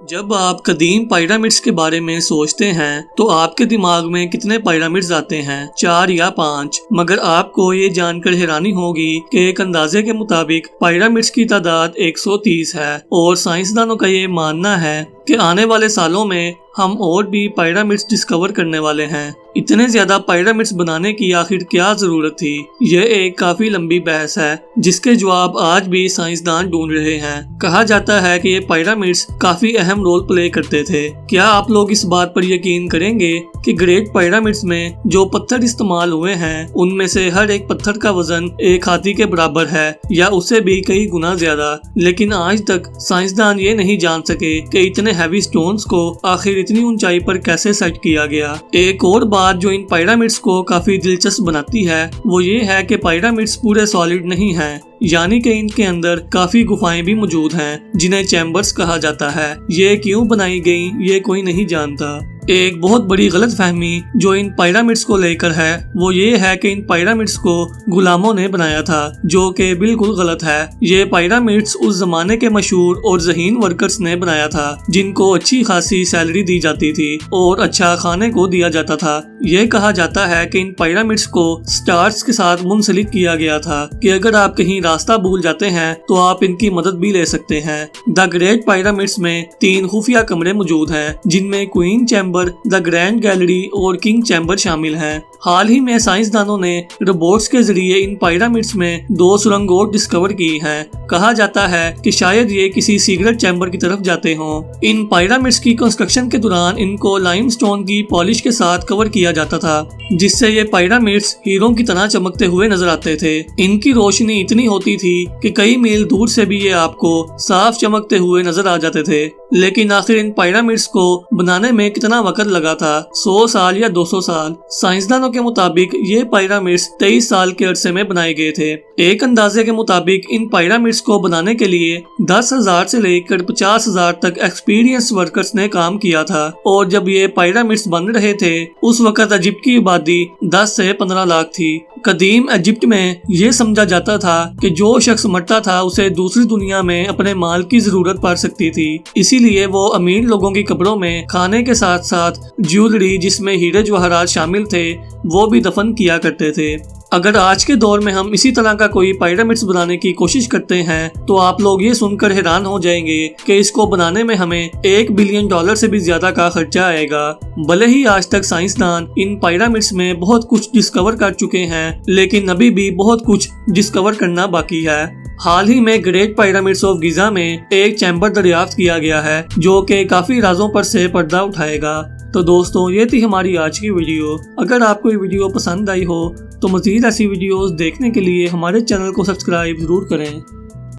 جب آپ قدیم پیرامڈز کے بارے میں سوچتے ہیں تو آپ کے دماغ میں کتنے پیرامڈز آتے ہیں؟ 4 یا 5؟ مگر آپ کو یہ جان کر حیرانی ہوگی کہ ایک اندازے کے مطابق پیرامڈز کی تعداد 130 ہے، اور سائنسدانوں کا یہ ماننا ہے کہ آنے والے سالوں میں ہم اور بھی پیرامڈز ڈسکور کرنے والے ہیں۔ اتنے زیادہ پیرامڈز بنانے کی آخر کیا ضرورت تھی؟ یہ ایک کافی لمبی بحث ہے جس کے جواب آج بھی سائنسدان ڈھونڈ رہے ہیں۔ کہا جاتا ہے کہ یہ پیرامڈز کافی اہم رول پلے کرتے تھے۔ کیا آپ لوگ اس بات پر یقین کریں گے کہ گریٹ پیرامڈز میں جو پتھر استعمال ہوئے ہیں ان میں سے ہر ایک پتھر کا وزن ایک ہاتھی کے برابر ہے یا اس سے بھی کئی گنا زیادہ؟ لیکن آج تک سائنسدان یہ نہیں جان سکے کہ اتنے ہیوی سٹونز کو آخر اتنی اونچائی پر کیسے سیٹ کیا گیا۔ ایک اور بات جو ان پیرامڈز کو کافی دلچسپ بناتی ہے وہ یہ ہے کہ پیرامڈز پورے سالڈ نہیں ہیں، یعنی کہ ان کے اندر کافی گفائیں بھی موجود ہیں جنہیں چیمبرز کہا جاتا ہے۔ یہ کیوں بنائی گئیں یہ کوئی نہیں جانتا۔ ایک بہت بڑی غلط فہمی جو ان پیرامڈز کو لے کر ہے وہ یہ ہے کہ ان پیرامڈز کو غلاموں نے بنایا تھا، جو کہ بالکل غلط ہے۔ یہ پیرامڈز اس زمانے کے مشہور اور ذہین ورکرز نے بنایا تھا جن کو اچھی خاصی سیلری دی جاتی تھی اور اچھا کھانے کو دیا جاتا تھا۔ یہ کہا جاتا ہے کہ ان پیرامڈز کو سٹارز کے ساتھ منسلک کیا گیا تھا کہ اگر آپ کہیں راستہ بھول جاتے ہیں تو آپ ان کی مدد بھی لے سکتے ہیں۔ دی گریٹ پیرامڈز میں 3 خفیہ کمرے موجود ہیں جن میں کوئین چیمبر، دی گرینڈ گیلری اور کنگ چیمبر شامل ہیں۔ حال ہی میں سائنسدانوں نے روبوٹس کے ذریعے ان پیرامڈز میں 2 سرنگ اور ڈسکور کی ہیں۔ کہا جاتا ہے کہ شاید یہ کسی سیکرٹ چیمبر کی طرف جاتے ہوں۔ ان پیرامڈز کی کنسٹرکشن کے دوران ان کو لائم سٹون کی پالش کے ساتھ کور کیا جاتا تھا جس سے یہ پیرامڈز ہیروں کی طرح چمکتے ہوئے نظر آتے تھے۔ ان کی روشنی اتنی ہوتی تھی کہ کئی میل دور سے بھی یہ آپ کو صاف چمکتے ہوئے نظر آ جاتے تھے۔ لیکن آخر ان پیرامڈز کو بنانے میں کتنا وقت لگا تھا؟ 100 سال یا 200 سال؟ سائنسدانوں کے مطابق یہ پیرامڈز 23 سال کے عرصے میں بنائے گئے تھے۔ ایک اندازے کے مطابق ان پیرامڈز کو بنانے کے لیے 10,000 سے لے کر 50,000 تک ایکسپیرینس ورکرز نے کام کیا تھا، اور جب یہ پیرامڈز بن رہے تھے اس وقت ایجپٹ کی آبادی 10 سے 15 لاکھ تھی۔ قدیم ایجپٹ میں یہ سمجھا جاتا تھا کہ جو شخص مرتا تھا اسے دوسری دنیا میں اپنے مال کی ضرورت پڑ سکتی تھی، اسی لیے وہ امیر لوگوں کی قبروں میں کھانے کے ساتھ ساتھ جیولری جس میں ہیرے جواہرات شامل تھے وہ بھی دفن کیا کرتے تھے۔ اگر آج کے دور میں ہم اسی طرح کا کوئی پیرامڈز بنانے کی کوشش کرتے ہیں تو آپ لوگ یہ سن کر حیران ہو جائیں گے کہ اس کو بنانے میں ہمیں $1 بلین سے بھی زیادہ کا خرچہ آئے گا۔ بھلے ہی آج تک سائنسدان ان پیرامڈز میں بہت کچھ ڈسکور کر چکے ہیں لیکن ابھی بھی بہت کچھ ڈسکور کرنا باقی ہے۔ حال ہی میں گریٹ پیرامڈز آف گیزا میں ایک چیمبر دریافت کیا گیا ہے جو کہ کافی رازوں پر سے پردہ اٹھائے گا۔ تو دوستوں یہ تھی ہماری آج کی ویڈیو۔ اگر آپ کو یہ ویڈیو پسند آئی ہو تو مزید ایسی ویڈیوز دیکھنے کے لیے ہمارے چینل کو سبسکرائب ضرور کریں۔